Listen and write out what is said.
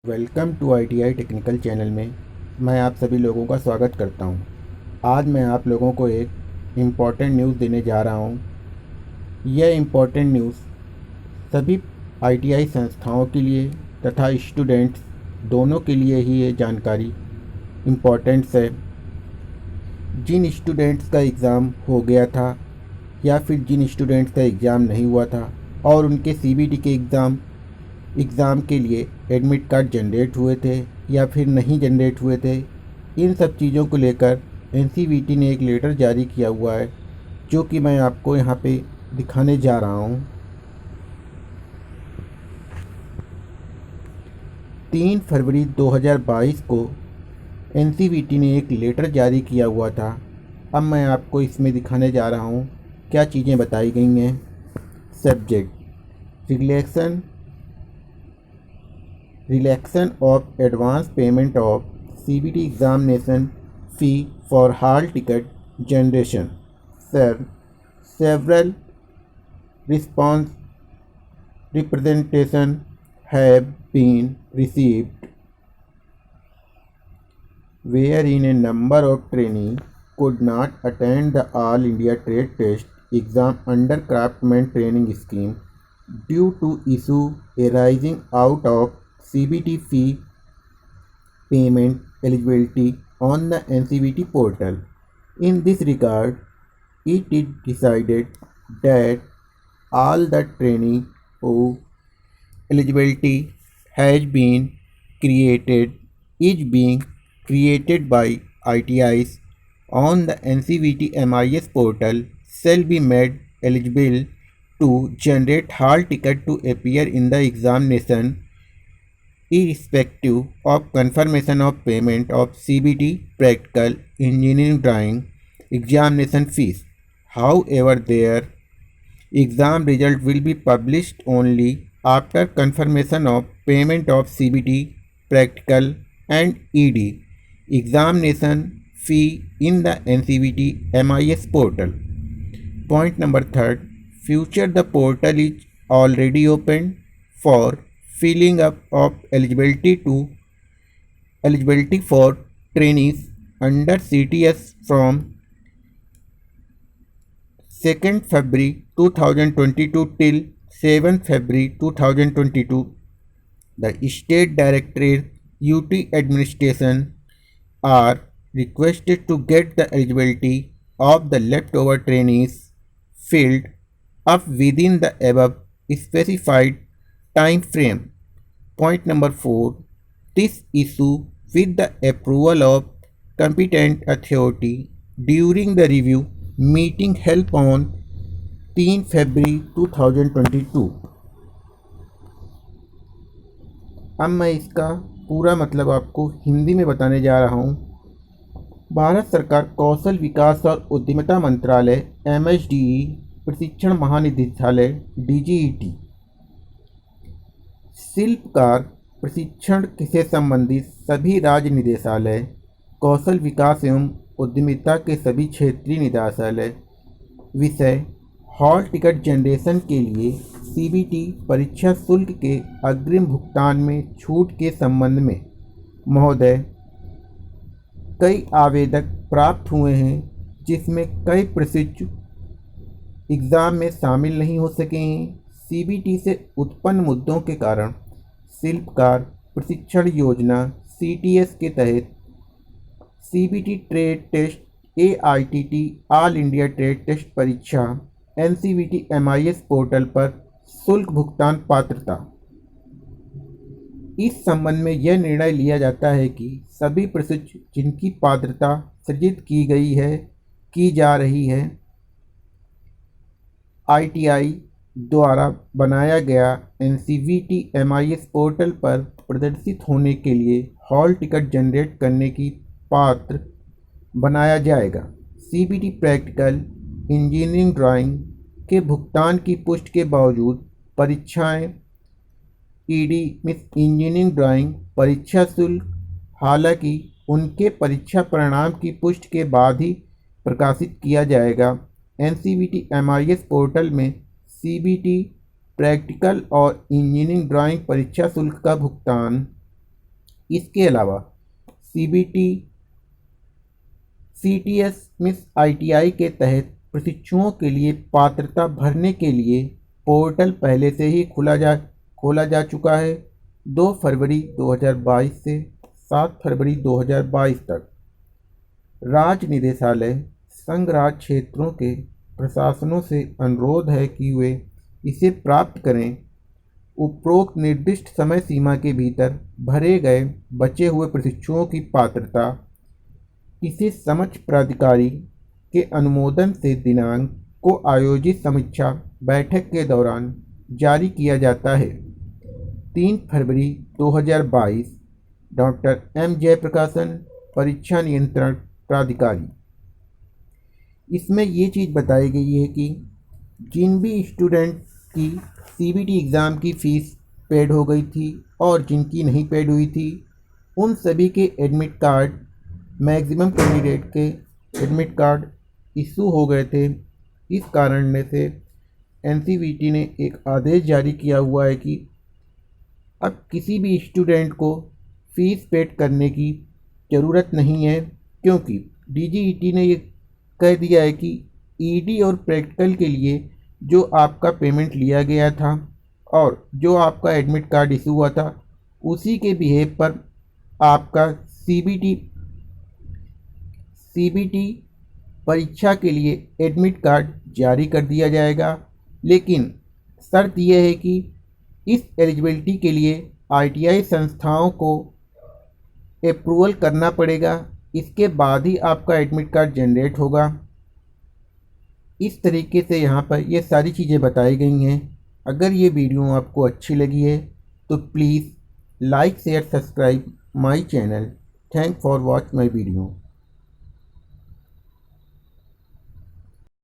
Welcome to ITI technical channel में मैं आप सभी लोगों का स्वागत करता हूं। आज मैं आप लोगों को एक इम्पॉर्टेंट न्यूज़ देने जा रहा हूं। यह इम्पॉर्टेंट न्यूज़ सभी ITI संस्थाओं के लिए तथा स्टूडेंट्स दोनों के लिए ही ये जानकारी इम्पॉर्टेंट्स है। जिन स्टूडेंट्स का एग्ज़ाम हो गया था या फिर जिन स्टूडेंट्स का एग्ज़ाम नहीं हुआ था और उनके CBT के एग्ज़ाम के लिए एडमिट कार्ड जनरेट हुए थे या फिर नहीं जनरेट हुए थे, इन सब चीज़ों को लेकर NCVT ने एक लेटर जारी किया हुआ है, जो कि मैं आपको यहाँ पे दिखाने जा रहा हूँ। 3 फरवरी 2022 को NCVT ने एक लेटर जारी किया हुआ था। अब मैं आपको इसमें दिखाने जा रहा हूँ क्या चीज़ें बताई गई हैं। Subject relaxin of advance payment of CBT examination fee for hall ticket generation. Several response representation have been received wherein a number of trainees could not attend the All India Trade Test exam under Craftsman Training Scheme due to issue arising out of CBT fee payment eligibility on the NCVT portal. In this regard, it is decided that all the training whose eligibility has been created is being created by ITIs on the NCVT MIS portal shall be made eligible to generate hall ticket to appear in the examination irrespective of confirmation of payment of CBT practical engineering drawing examination fees. However, their exam result will be published only after confirmation of payment of CBT practical and ED examination fee in the NCVT MIS portal. Point number 3. Future the portal is already open for filling up of eligibility for trainees under CTS from 2nd February 2022 till 7th February 2022. The State Directorate UT Administration are requested to get the eligibility of the leftover trainees filled up within the above specified time frame. Point number 4. This issue with the approval of competent authority during the review meeting held on 3 February 2022. अब मैं इसका पूरा मतलब आपको हिंदी में बताने जा रहा हूँ। भारत सरकार कौशल विकास और उद्यमिता मंत्रालय MSDE प्रशिक्षण महानिदेशालय DGET शिल्पकार प्रशिक्षण से संबंधित सभी राज्य निदेशालय कौशल विकास एवं उद्यमिता के सभी क्षेत्रीय निदेशालय विषय हॉल टिकट जनरेशन के लिए CBT परीक्षा शुल्क के अग्रिम भुगतान में छूट के संबंध में महोदय कई आवेदक प्राप्त हुए हैं, जिसमें कई प्रशिक्षु एग्ज़ाम में शामिल नहीं हो सके हैं। CBT से उत्पन्न मुद्दों के कारण शिल्पकार प्रशिक्षण योजना CTS के तहत CBT trade test AITT all India trade test परीक्षा NCVT MIS पोर्टल पर शुल्क भुगतान पात्रता। इस संबंध में यह निर्णय लिया जाता है कि सभी प्रशिक्षु जिनकी पात्रता सृजित की जा रही है ITI द्वारा बनाया गया NCVT MIS पोर्टल पर प्रदर्शित होने के लिए हॉल टिकट जनरेट करने की पात्र बनाया जाएगा। CBT प्रैक्टिकल इंजीनियरिंग ड्राइंग के भुगतान की पुष्टि के बावजूद परीक्षाएं ED में इंजीनियरिंग ड्राइंग परीक्षा शुल्क हालांकि उनके परीक्षा परिणाम की पुष्टि के बाद ही प्रकाशित किया जाएगा। NCVT MIS पोर्टल में CBT प्रैक्टिकल और इंजीनियरिंग ड्राइंग परीक्षा शुल्क का भुगतान इसके अलावा CBT CTS मिस ITI के तहत प्रशिक्षुओं के लिए पात्रता भरने के लिए पोर्टल पहले से ही खोला जा चुका है। 2 फरवरी 2022 से 7 फरवरी 2022 तक राज्य निदेशालय संघ राज्य क्षेत्रों के प्रशासनों से अनुरोध है कि वे इसे प्राप्त करें। उपरोक्त निर्दिष्ट समय सीमा के भीतर भरे गए बचे हुए प्रशिक्षुओं की पात्रता किसी समक्ष प्राधिकारी के अनुमोदन से दिनांक को आयोजित समीक्षा बैठक के दौरान जारी किया जाता है। 3 फरवरी 2022 डॉक्टर M जयप्रकाशन, परीक्षा नियंत्रण प्राधिकारी। इसमें ये चीज़ बताई गई है कि जिन भी स्टूडेंट की CBT एग्ज़ाम की फ़ीस पेड हो गई थी और जिनकी नहीं पेड हुई थी, उन सभी के एडमिट कार्ड, मैक्सिमम कैंडिडेट के एडमिट कार्ड इशू हो गए थे। इस कारण से NCVT ने एक आदेश जारी किया हुआ है कि अब किसी भी स्टूडेंट को फ़ीस पेड करने की ज़रूरत नहीं है, क्योंकि DGET ने ये कह दिया है कि ED और प्रैक्टिकल के लिए जो आपका पेमेंट लिया गया था और जो आपका एडमिट कार्ड इशू हुआ था, उसी के बिहेव पर आपका CBT परीक्षा के लिए एडमिट कार्ड जारी कर दिया जाएगा। लेकिन शर्त यह है कि इस एलिजिबिलिटी के लिए ITI संस्थाओं को अप्रूवल करना पड़ेगा, इसके बाद ही आपका एडमिट कार्ड जनरेट होगा। इस तरीके से यहाँ पर ये सारी चीज़ें बताई गई हैं। अगर ये वीडियो आपको अच्छी लगी है तो please like share subscribe my channel. Thank for watch my video.